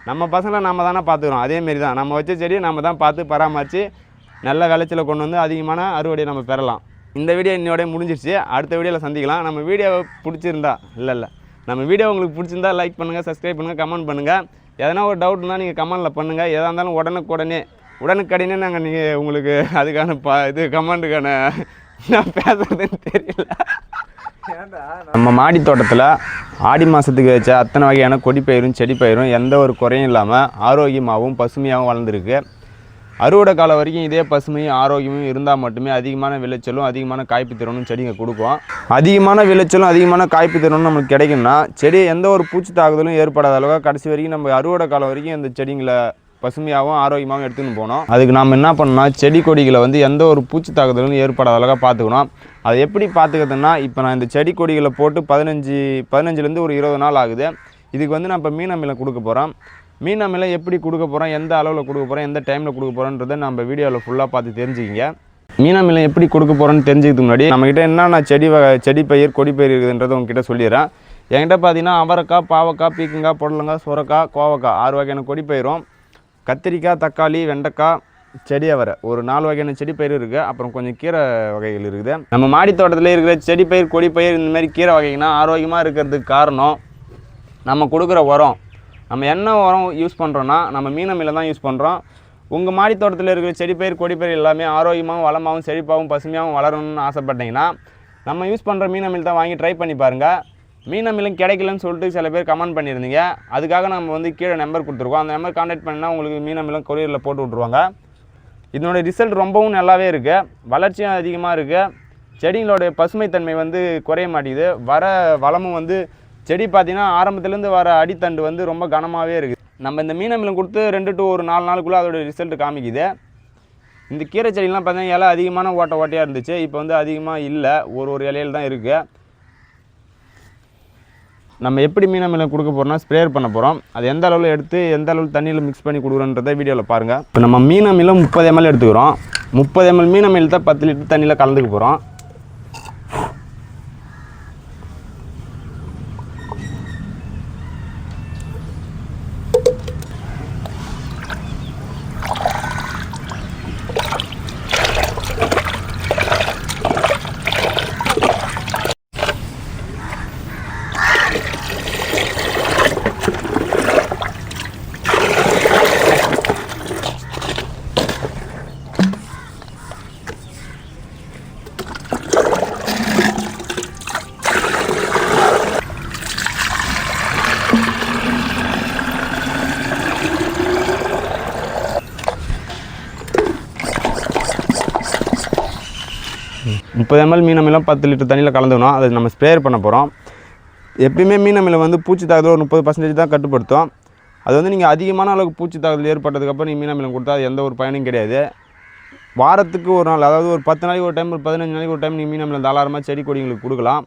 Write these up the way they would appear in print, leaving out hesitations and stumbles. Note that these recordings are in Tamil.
நம்ம பசங்களை நம்ம தானே பார்த்துக்கிறோம். அதேமாரி தான் நம்ம வச்ச செடியை நம்ம தான் பார்த்து பராமரித்து நல்ல விளைச்சலை கொண்டு வந்து அதிகமான அறுவடையை நம்ம பெறலாம். இந்த வீடியோ இன்னோடய முடிஞ்சிருச்சு. அடுத்த வீடியோவில் சந்திக்கலாம். நம்ம வீடியோவை பிடிச்சிருந்தா நம்ம வீடியோ உங்களுக்கு பிடிச்சிருந்தா லைக் பண்ணுங்கள், சப்ஸ்கிரைப் பண்ணுங்கள், கமெண்ட் பண்ணுங்கள். எதனா ஒரு டவுட்னா நீங்கள் கமெண்டில் பண்ணுங்கள். எதாக இருந்தாலும் உடனுக்கடனே நாங்கள் நீங்கள் உங்களுக்கு அதுக்கான கமெண்ட்டுக்கான நான் பேசுறதுன்னு தெரியல. நம்ம மாடி தோட்டத்தில் ஆடி மாதத்துக்கு வச்ச அத்தனை வகையான கொடி பயிரும் செடி பயிரும் எந்த ஒரு குறையும் இல்லாமல் ஆரோக்கியமாகவும் பசுமையாகவும் வளர்ந்துருக்கு. அறுவடை காலம் வரைக்கும் இதே பசுமையும் ஆரோக்கியமும் இருந்தால் மட்டுமே அதிகமான விளைச்சலும் அதிகமான காய்ப்பு திறனும் செடிங்க கொடுக்கும். அதிகமான விளைச்சலும் அதிகமான காய்ப்பு திறனும் நம்மளுக்கு கிடைக்கும்னா செடி எந்த ஒரு பூச்சி தாக்குதலும் ஏற்படாத அளவுக்கு கடைசி வரைக்கும் நம்ம அறுவடை காலம் வரைக்கும் அந்த செடிங்களை பசுமையாகவும் ஆரோக்கியமாகவும் எடுத்துன்னு போனோம். அதுக்கு நம்ம என்ன பண்ணோம்னா செடி கொடிகளை எந்த ஒரு பூச்சி தாக்குதலும் ஏற்படாத அளவுக்கு பார்த்துக்கணும். அதை எப்படி பார்த்துக்கிறதுனா, இப்போ நான் இந்த செடி கொடிகளை போட்டு 15 ஒரு 20 நாள் ஆகுது. இதுக்கு நான் இப்போ மீன் அமிலம் கொடுக்க போகிறோம். மீன் அமிலம் எப்படி கொடுக்க போகிறோம், எந்த அளவில் கொடுக்க போகிறோம், எந்த டைமில் கொடுக்க போகிறோன்றதை நம்ம வீடியோவில் ஃபுல்லாக பார்த்து தெரிஞ்சுக்கிங்க. மீன் அமிலம் எப்படி கொடுக்க போகிறோன்னு தெரிஞ்சுக்கிறதுக்கு முன்னாடி நம்மக்கிட்ட என்னென்ன செடி பயிர் கொடி பயிர் இருக்குதுன்றதை உங்ககிட்ட சொல்லிடுறேன். என்கிட்ட பார்த்தீங்கன்னா அவரைக்காய், பாவக்காய், பீக்கங்காய், புடலங்காய், சுரக்காய், கோவக்காய் 6 வகையான கொடி பயிரும், கத்திரிக்காய், தக்காளி, வெண்டைக்காய், செடி அவரை ஒரு 4 வகையான செடி பயிர் இருக்குது. அப்புறம் கொஞ்சம் கீரை வகைகள் இருக்குது. நம்ம மாடி தோட்டத்தில் இருக்கிற செடி பயிர் கொடி பயிர் இந்தமாதிரி கீரை வகைங்கன்னா ஆரோக்கியமாக இருக்கிறதுக்கு காரணம் நம்ம கொடுக்குற உரம். நம்ம என்ன உரம் யூஸ் பண்ணுறோன்னா நம்ம மீன் அமிலம் தான் யூஸ் பண்ணுறோம். உங்கள் மாடி தோட்டத்தில் இருக்கிற செடி பயிர் கொடி பயிர் எல்லாமே ஆரோக்கியமாகவும் வளமாகவும் செழிப்பாகவும் பசுமையாகவும் வளரணும்னு ஆசைப்பட்டீங்கன்னா நம்ம யூஸ் பண்ணுற மீன் அமிலம் தான் வாங்கி ட்ரை பண்ணி பாருங்கள். மீன் அமிலம் கிடைக்கலன்னு சொல்லிட்டு சில பேர் கமெண்ட் பண்ணியிருந்தீங்க. அதுக்காக நம்ம கீழே நம்பர் கொடுத்துருக்கோம். அந்த நம்பர் கான்டாக்ட் பண்ணினா உங்களுக்கு மீன் அமிலம் கொரியரில் போட்டு விட்ருவாங்க. இதனோட ரிசல்ட் ரொம்பவும் நல்லாவே இருக்குது. வளர்ச்சியும் அதிகமாக இருக்குது. செடிங்களோடைய பசுமைத்தன்மை குறைய மாட்டேங்குது. வர வளமும் செடி பார்த்திங்கன்னா ஆரம்பத்துலேருந்து வர அடித்தண்டு ரொம்ப கனமாகவே இருக்குது. நம்ம இந்த மீன் அமிலம் கொடுத்து 2 to 4 நாளுக்குள்ளே அதோட ரிசல்ட் காமிக்குது. இந்த கீரை செடிலாம் பார்த்தீங்கன்னா இலை அதிகமான ஓட்டையாக இருந்துச்சு. இப்போ அதிகமாக இல்லை, ஒரு இலையில் தான் இருக்குது. நம்ம எப்படி மீன் அமிலம் கொடுக்க போகிறோம்னா ஸ்ப்ரேயர் பண்ண போகிறோம். அது எந்த அளவில் எடுத்து எந்த அளவில் தண்ணியில் மிக்ஸ் பண்ணி கொடுக்குறோன்றதை வீடியோவில் பாருங்கள். இப்போ நம்ம மீன் அமிலம் 30 ml எடுத்துக்கிறோம். 30 ml மீன் அமிலத்தை 10 லிட்டர் தண்ணியில் கலந்துக்க போகிறோம். முப்பது ml மீன் அமிலம் 10 லிட்டர் தண்ணியில் கலந்துக்கணும். அதை நம்ம ஸ்ப்ரேயர் பண்ண போகிறோம். எப்பயுமே மீன் அமிலம் பூச்சி தாக்குதல் ஒரு 30% தான் கட்டுப்படுத்தும். அது நீங்கள் அதிகமான அளவுக்கு பூச்சி தாக்குதல் ஏற்பட்டதுக்கப்புறம் நீங்கள் மீன் அமிலம் கொடுத்தா அது எந்த ஒரு பயனும் கிடையாது. வாரத்துக்கு ஒரு நாள், அதாவது ஒரு 10 நாளைக்கு ஒரு டைம், ஒரு 15 நாளைக்கு ஒரு டைம் நீங்கள் மீன் அமிலம் தாராளமாக செடி கொடிங்களுக்கு கொடுக்கலாம்.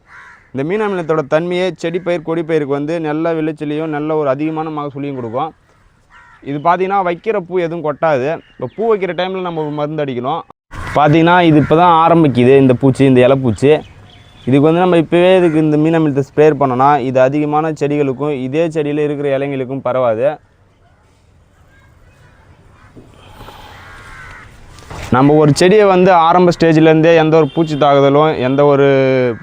இந்த மீன் அமிலத்தோட தன்மையே செடி பயிர் கொடி பயிருக்கு நல்ல விளைச்சலையும் நல்ல ஒரு அதிகமான மகசூலையும் கொடுக்கும். இது பார்த்திங்கன்னா வைக்கிற பூ எதுவும் கொட்டாது. இப்போ பூ வைக்கிற டைமில் நம்ம மருந்து அடிக்கணும். பார்த்திங்கன்னா இது இப்போ தான் ஆரம்பிக்குது இந்த பூச்சி, இந்த இலைப்பூச்சி. இதுக்கு நம்ம இப்போவே இந்த மீன் அமிலத்தை ஸ்ப்ரேயர் பண்ணோன்னா இது அதிகமான செடிகளுக்கும் இதே செடியில் இருக்கிற இலைங்களுக்கும் பரவாது. நம்ம ஒரு செடியை ஆரம்ப ஸ்டேஜ்லேருந்தே எந்த ஒரு பூச்சி தாக்குதலும் எந்த ஒரு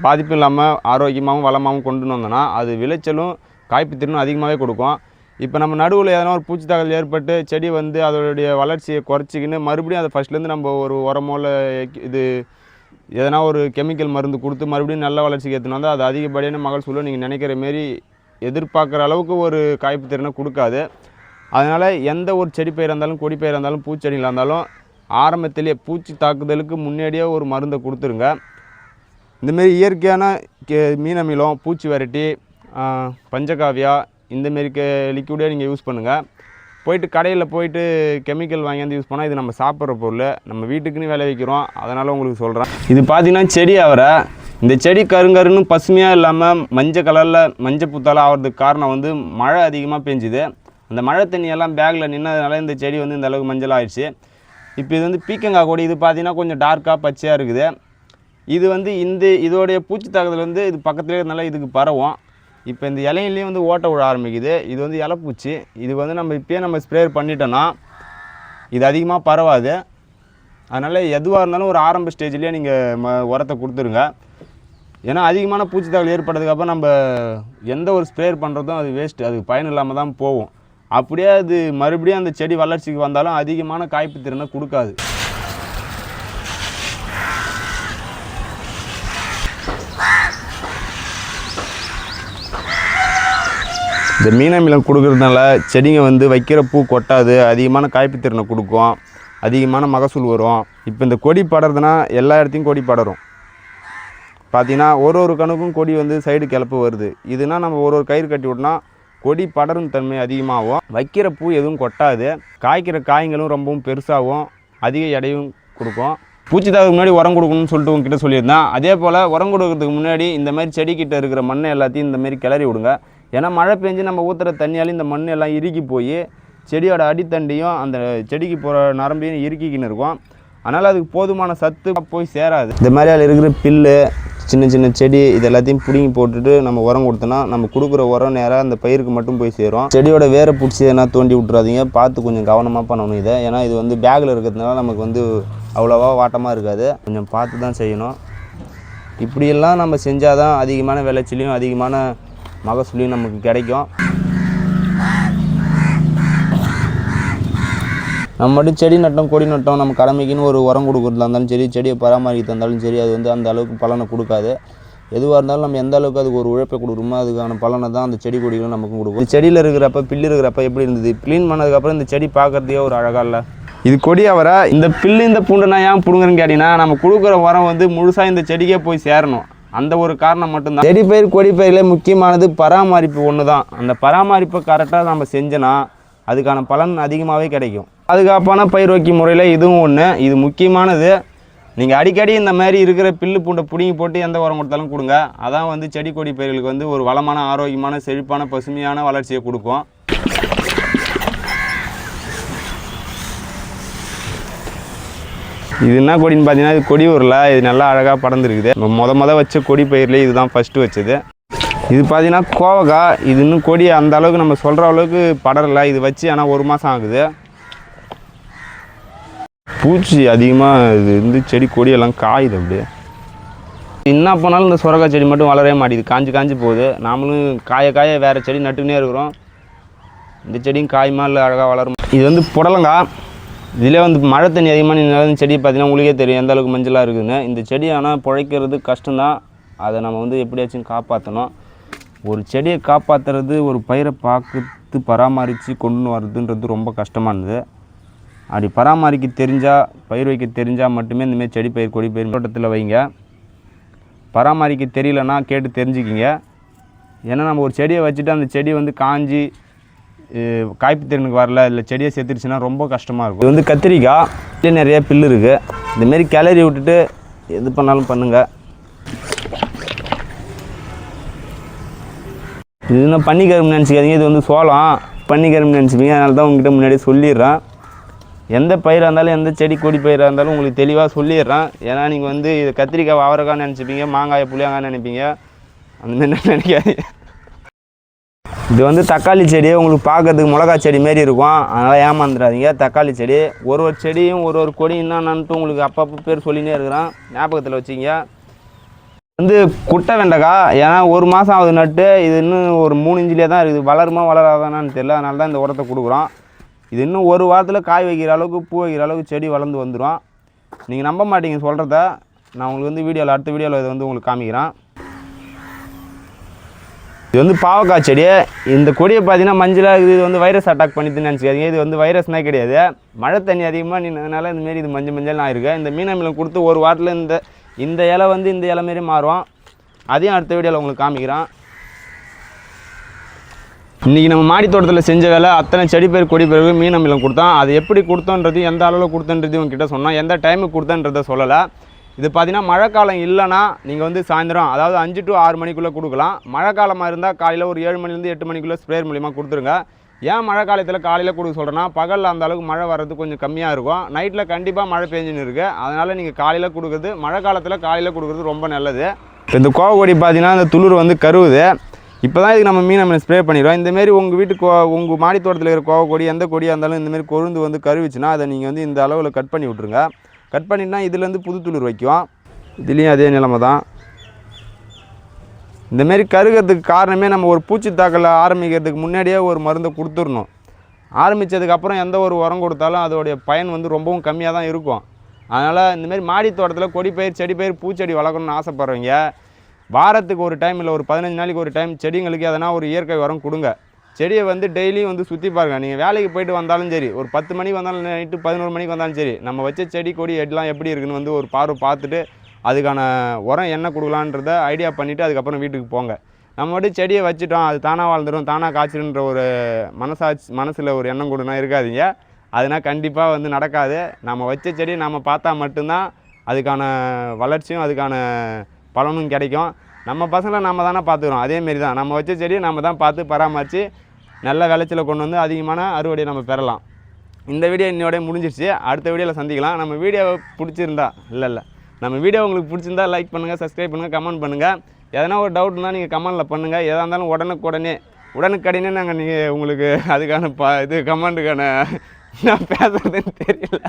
பாதிப்பும் இல்லாமல் ஆரோக்கியமாகவும் வளமாகவும் கொண்டு வந்தோன்னா அது விளைச்சலும் காய்ப்பு திறனும் அதிகமாகவே கொடுக்கும். இப்போ நம்ம நடுவில் எதனா ஒரு பூச்சி தாக்குதல் ஏற்பட்டு செடி அதோடைய வளர்ச்சியை குறைச்சிக்கின்னு மறுபடியும் அதை ஃபஸ்ட்லேருந்து நம்ம ஒரு உரமோ இது எதனா ஒரு கெமிக்கல் மருந்து கொடுத்து மறுபடியும் நல்ல வளர்ச்சிக்கு ஏற்றினா அது அதிகப்படியான மகசூல் நீங்கள் நினைக்கிற மாரி எதிர்பார்க்குற அளவுக்கு ஒரு காய்ப்பு திறனை கொடுக்காது. அதனால் எந்த ஒரு செடி பயிராக இருந்தாலும் கொடி பயிராக இருந்தாலும் பூச்செடிகளாக இருந்தாலும் ஆரம்பத்திலேயே பூச்சி தாக்குதலுக்கு முன்னாடியே ஒரு மருந்தை கொடுத்துருங்க. இந்தமாரி இயற்கையான மீன் அமிலம், பூச்சி விரட்டி, பஞ்சகாவியா இந்தமாரி லிக்விடே நீங்கள் யூஸ் பண்ணுங்கள். போயிட்டு கடையில் போயிட்டு கெமிக்கல் வாங்கி யூஸ் பண்ணால் இது நம்ம சாப்பிட்ற பொருள், நம்ம வீட்டுக்குன்னு விளைவிக்கிறோம். அதனால் உங்களுக்கு சொல்கிறேன். இது பார்த்திங்கன்னா செடி அவரை. இந்த செடி கருங்கருன்னு பசுமையாக இல்லாமல் மஞ்சள் கலரில் மஞ்சள் புத்தால் ஆகிறதுக்கு காரணம் மழை அதிகமாக பெஞ்சுது. அந்த மழை தண்ணியெல்லாம் பேக்கில் நின்னதுனால இந்த செடி இந்த அளவுக்கு மஞ்சள் ஆயிடுச்சு. இப்போ இது பீக்கங்காய் கொடி. இது பார்த்திங்கன்னா கொஞ்சம் டார்க்காக பச்சையாக இருக்குது. இது இதோடைய பூச்சி தாக்குதல் இது பக்கத்துலேயே இருந்தாலும் இதுக்கு பரவும். இப்போ இந்த இலையிலையும் வந்து ஓட்ட விழ ஆரம்பிக்குது. இது வந்து இலைப்பூச்சி. இது வந்து நம்ம இப்போயே நம்ம ஸ்ப்ரே பண்ணிட்டோன்னா இது அதிகமாக பரவாது. அதனால் எதுவாக இருந்தாலும் ஒரு ஆரம்ப ஸ்டேஜ்லேயே நீங்கள் உரத்தை கொடுத்துருங்க. ஏன்னா அதிகமான பூச்சித்தாக்கல் ஏற்பட்டதுக்கப்புறம் நம்ம எந்த ஒரு ஸ்ப்ரே பண்ணுறதும் அது வேஸ்ட்டு, அதுக்கு பயன் இல்லாமல் தான் போகும். அப்படியே அது மறுபடியும் அந்த செடி வளர்ச்சிக்கு வந்தாலும் அதிகமான காய்ப்பு திறனை கொடுக்காது. இந்த மீனமிலம் கொடுக்குறதுனால செடிங்க வந்து வைக்கிற பூ கொட்டாது, அதிகமான காய்ப்பு திறனை கொடுக்கும், அதிகமான மகசூல் வரும். இப்போ இந்த கொடி படறதுனா எல்லா இடத்தையும் கொடி படரும். பார்த்தீங்கன்னா ஒரு கணுக்கும் கொடி வந்து சைடு கிளப்பு வருது. இதுனா நம்ம ஒரு கயிறு கட்டி விட்டோம்னா கொடி படரும் தன்மை அதிகமாகும், வைக்கிற பூ எதுவும் கொட்டாது, காய்க்கிற காய்களும் ரொம்பவும் பெருசாகவும் அதிக எடையும் கொடுக்கும். பூச்சித்தாக்கு முன்னாடி உரம் கொடுக்கணும்னு சொல்லிட்டு உங்ககிட்ட சொல்லியிருந்தேன். அதே போல் உரம் கொடுக்கறதுக்கு முன்னாடி இந்த மாதிரி செடிக்கிட்ட இருக்கிற மண்ணை எல்லாத்தையும் இந்த மாதிரி கிளறி விடுங்க. ஏன்னா மழை பெஞ்சு நம்ம ஊற்றுற தண்ணியால் இந்த மண் எல்லாம் இறுக்கி போய் செடியோட அடித்தண்டையும் அந்த செடிக்கு போகிற நரம்பையும் இறுக்கிக்கின்னு இருக்கும். அதனால் அதுக்கு போதுமான சத்து போய் சேராது. இந்த மாதிரி அதில் இருக்கிற பில்லு, சின்ன சின்ன செடி இது எல்லாத்தையும் பிடுங்கி போட்டுட்டு நம்ம உரம் கொடுத்தோன்னா நம்ம கொடுக்குற உரம் நேராக அந்த பயிருக்கு மட்டும் போய் சேரும். செடியோட வேரை பிடிச்சி எதனா தோண்டி விட்றாதீங்க, பார்த்து கொஞ்சம் கவனமாக பண்ணணும் இதை. ஏன்னா இது வந்து பேக்கில் இருக்கிறதுனால நமக்கு வந்து அவ்வளோவா வாட்டமாக இருக்காது, கொஞ்சம் பார்த்து தான் செய்யணும். இப்படியெல்லாம் நம்ம செஞ்சால் தான் அதிகமான விளைச்சலையும் அதிகமான மகசூலையும் நமக்கு கிடைக்கும். நம்ம மட்டும் செடி நட்டோம் கொடி நட்டோம் நம்ம கடமைக்குன்னு ஒரு உரம் கொடுக்குறதா இருந்தாலும் சரி, செடியை பராமரிக்க இருந்தாலும் சரி, அது வந்து அந்த அளவுக்கு பலனை கொடுக்காது. எதுவாக இருந்தாலும் நம்ம எந்த அளவுக்கு அதுக்கு ஒரு உழைப்பை கொடுக்குறோமோ அதுக்கான பலனை தான் அந்த செடி கொடிகளும் நமக்கும் கொடுக்கும். செடியில் இருக்கிறப்ப பில்லு இருக்கிறப்ப எப்படி இருந்தது, க்ளீன் பண்ணதுக்கப்புறம் இந்த செடி பார்க்குறதுக்கே ஒரு அழகாக இல்லை. இது கொடி அவரை. இந்த பில்லு இந்த பூண்டை நான் ஏன் பிடுங்குறேன்னு கேட்டிங்கன்னா, நம்ம கொடுக்குற உரம் வந்து முழுசாக இந்த செடிக்கே போய் சேரணும், அந்த ஒரு காரணம் மட்டும்தான். செடி பயிர் கொடி பயிரில் முக்கியமானது பராமரிப்பு ஒன்று தான். அந்த பராமரிப்பை கரெக்டாக நம்ம செஞ்சோன்னா அதுக்கான பலன் அதிகமாகவே கிடைக்கும். பாதுகாப்பான பயிர் வைக்கும் முறையில் இதுவும் ஒன்று. இது முக்கியமானது. நீங்கள் அடிக்கடி இந்த மாதிரி இருக்கிற பில்லு பூண்டை பிடுங்கி போட்டு எந்த உரம் கொடுத்தாலும் கொடுங்க. அதான் வந்து செடி கொடி பயிர்களுக்கு வந்து ஒரு வளமான ஆரோக்கியமான செழிப்பான பசுமையான வளர்ச்சியை கொடுக்கும். இது என்ன கொடின்னு பார்த்தீங்கன்னா, இது கொடி உருளை. இது நல்லா அழகாக படர்ந்துருக்குது. நம்ம வச்ச கொடி பயிர்லேயே இதுதான் ஃபஸ்ட்டு வச்சது. இது பார்த்தீங்கன்னா கோவக்காய். இது இன்னும் கொடி அந்த அளவுக்கு நம்ம சொல்கிற அளவுக்கு படரலை. இது வச்சு ஆனால் 1 மாதம் ஆகுது. பூச்சி அதிகமாக இது வந்து செடி கொடியெல்லாம் காயுது. அப்படியே என்ன போனாலும் இந்த சுரக்காய் செடி மட்டும் வளரவே மாட்டேங்குது, காஞ்சி போகுது. நாமளும் காய வேறு செடி நட்டுக்கினே இருக்கிறோம். இந்த செடியும் காயுமா இல்லை அழகாக வளரும். இது வந்து புடலங்காய். இதிலே வந்து மழை தண்ணி அதிகமாக நின்று செடி பார்த்தீங்கன்னா உங்களுக்கே தெரியும் எந்த அளவுக்கு மஞ்சளாக இருக்குதுன்னு. இந்த செடி ஆனால் பிழைக்கிறது கஷ்டம்தான். அதை நம்ம வந்து எப்படியாச்சும் காப்பாற்றணும். ஒரு செடியை காப்பாற்றுறது, ஒரு பயிரை பார்த்து பராமரித்து கொண்டு வர்றதுன்றது ரொம்ப கஷ்டமானது. அப்படி பராமரிக்க தெரிஞ்சால், பயிர் வைக்க தெரிஞ்சால் மட்டுமே இந்தமாரி செடி பயிர் கொடி பயிர் தோட்டத்தில் வைங்க. பராமரிக்க தெரியலன்னா கேட்டு தெரிஞ்சுக்கிங்க. ஏன்னா நம்ம ஒரு செடியை வச்சுட்டு அந்த செடி வந்து காஞ்சி காய்ப்பு திறனுக்கு வரல, இல்லை செடியை செத்துருச்சுன்னா ரொம்ப கஷ்டமாக இருக்கும். இது வந்து கத்திரிக்காய். இதுலேயே நிறைய பில்லு இருக்குது. இந்தமாரி கிளறி விட்டுட்டு எது பண்ணாலும் பண்ணுங்கள். இது இன்னும் பன்னிக்கரும்பு நினச்சிக்காதீங்க, இது வந்து சோளம். பன்னிக்கரும்பு நினச்சிப்பீங்க, அதனால தான் உங்கள்கிட்ட முன்னாடியே சொல்லிடுறேன். எந்த பயிராக இருந்தாலும் எந்த செடி கொடி பயிராக இருந்தாலும் உங்களுக்கு தெளிவாக சொல்லிடுறேன். ஏன்னா நீங்கள் வந்து இது கத்திரிக்காய் அவரைக்காய் நினச்சிப்பீங்க, மாங்காய் புளியாங்காய் நினைப்பீங்க, அந்தமாரி நினைக்காதீங்க. இது வந்து தக்காளி செடி. உங்களுக்கு பார்க்கறதுக்கு மிளகா செடி மாரி இருக்கும், அதனால் ஏமாந்துடாதீங்க. தக்காளி செடி. ஒரு செடியும் ஒரு கொடி என்னன்னுட்டு உங்களுக்கு அப்பப்போ பேர் சொல்லினே இருக்கிறான், ஞாபகத்தில் வச்சிங்க. வந்து குட்டை வெண்டைக்காய். ஏன்னா 1 மாதம் ஆகுது நட்டு, இது இன்னும் ஒரு 3 இன்ச்சிலே தான் இருக்குது. வளருமா வளராதானான்னு தெரியல, அதனால தான் இந்த உரத்தை கொடுக்குறோம். இது இன்னும் 1 வாரத்தில் காய் வைக்கிற அளவுக்கு பூ வைக்கிற அளவுக்கு செடி வளர்ந்து வந்துடும். நீங்கள் நம்ப மாட்டீங்க சொல்கிறத. நான் உங்களுக்கு வந்து அடுத்த வீடியோவில் இதை வந்து உங்களுக்கு காமிக்கிறேன். இது வந்து பாவக்காய் செடி. இந்த கொடியை பார்த்தீங்கன்னா மஞ்சளாக இருக்குது. இது வந்து வைரஸ் அட்டாக் பண்ணிட்டுன்னு நினச்சிக்காதீங்க. இது வந்து வைரஸ்னா கிடையாது, மழை தண்ணி அதிகமாக நின்றதுனால இந்தமாரி இது மஞ்சள் ஆகிருக்கு. இந்த மீனமிலம் கொடுத்து 1 வாரத்தில் இந்த இலை வந்து இந்த இலை மாரி மாறும். அதையும் அடுத்த வீடியோவில் உங்களுக்கு காமிக்கிறேன். இன்றைக்கி நம்ம மாடி தோட்டத்தில் செஞ்ச வேலை அத்தனை செடி பயிர் கொடி பயிருக்கு மீனமிலம் கொடுத்தோம். அது எப்படி கொடுத்தோன்றது, எந்த அளவில் கொடுத்தோன்றது உங்ககிட்ட சொன்னோம், எந்த டைமுக்கு கொடுத்தன்றதை சொல்லலை. இது பார்த்தீங்கன்னா மழைக்காலம் இல்லைன்னா நீங்கள் வந்து சாயந்தரம், அதாவது 5 to 6 மணிக்குள்ளே கொடுக்கலாம். மழை காலமாக இருந்தால் காலையில் ஒரு 7 மணிலேருந்து 8 மணிக்குள்ளே ஸ்ப்ரேயர் மூலிமா கொடுத்துருங்க. ஏன் மழை காலத்தில் காலையில் கொடுக்க சொல்கிறேன்னா, பகலில் அந்த அளவுக்கு மழை வர்றது கொஞ்சம் கம்மியாக இருக்கும், நைட்டில் கண்டிப்பாக மழை பெஞ்சுன்னு இருக்குது. அதனால் நீங்கள் காலையில் கொடுக்குறது, மழை காலத்தில் காலையில் கொடுக்குறது ரொம்ப நல்லது. இப்போ இந்த கோவக்கொடி பார்த்தீங்கன்னா இந்த துளிர் வந்து கருவுது. இப்போ தான் இதுக்கு நம்ம மீன் ஸ்ப்ரே பண்ணிடுவோம். இந்தமாரி உங்கள் வீட்டுக்கு உங்கள் மாடி தோட்டத்தில் இருக்கிற கோவ கொடி எந்த கொடியாக இருந்தாலும் இந்தமாரி கொழுந்து வந்து கருவிச்சுன்னா அதை நீங்கள் வந்து இந்த அளவில் கட் பண்ணி விட்ருங்க. கட் பண்ணிட்டுனா இதுலேருந்து புது துளிர் வைக்கும். இதுலேயும் அதே நிலைமை தான். இந்தமாரி கருகிறதுக்கு காரணமே நம்ம ஒரு பூச்சி தாக்கலை ஆரம்பிக்கிறதுக்கு முன்னாடியே ஒரு மருந்தை கொடுத்துடணும். ஆரம்பித்ததுக்கப்புறம் எந்த ஒரு உரம் கொடுத்தாலும் அதோடைய பயன் வந்து ரொம்பவும் கம்மியாக தான் இருக்கும். அதனால் இந்தமாரி மாடி தோட்டத்தில் கொடி பயிர் செடி பயிர் பூச்செடி வளர்க்கணும்னு ஆசைப்பட்றவங்க வாரத்துக்கு ஒரு டைம் இல்லை ஒரு 15 நாளைக்கு ஒரு டைம் செடிங்களுக்கு எதனா ஒரு இயற்கை உரம் கொடுங்க. செடியை வந்து டெய்லியும் வந்து சுற்றி பாருங்கள். நீங்கள் வேலைக்கு போய்ட்டு வந்தாலும் சரி, ஒரு 10 மணிக்கு வந்தாலும் நைட்டு 11 மணிக்கு வந்தாலும் சரி, நம்ம வச்ச செடி கொடி எல்லாம் எப்படி இருக்குன்னு வந்து ஒரு பார்வை பார்த்துட்டு அதுக்கான உரம் என்ன கொடுக்கலான்றத ஐடியா பண்ணிவிட்டு அதுக்கப்புறம் வீட்டுக்கு போங்க. நம்ம மட்டும் செடியை வச்சுட்டோம் அது தானாக வாழ்ந்துடும் தானாக காய்ச்சிடுன்ற ஒரு மனசில் ஒரு எண்ணம் கொடுனா இருக்காதீங்க. அதனால் கண்டிப்பாக வந்து நடக்காது. நம்ம வச்ச செடியை நம்ம பார்த்தா மட்டும்தான் அதுக்கான வளர்ச்சியும் அதுக்கான பலனும் கிடைக்கும். நம்ம பசங்களை நம்ம தானே பார்த்துக்கிறோம். அதேமாரி தான் நம்ம வச்ச செடியை நம்ம தான் பார்த்து பராமரித்து நல்ல விளைச்சலை கொண்டு வந்து அதிகமான அறுவடையை நம்ம பெறலாம். இந்த வீடியோ இன்னையோட முடிஞ்சிருச்சு. அடுத்த வீடியோவில் சந்திக்கலாம். நம்ம வீடியோவை பிடிச்சிருந்தா நம்ம வீடியோ உங்களுக்கு பிடிச்சிருந்தா லைக் பண்ணுங்கள், சப்ஸ்கிரைப் பண்ணுங்கள், கமெண்ட் பண்ணுங்கள். எதனா ஒரு டவுட்னா நீங்கள் கமெண்டில் பண்ணுங்கள். எதாக இருந்தாலும் உடனுக்குடனே நாங்கள் நீங்கள் உங்களுக்கு அதுக்கான கமெண்ட்டுக்கான நான் பேசுறதுன்னு தெரியல.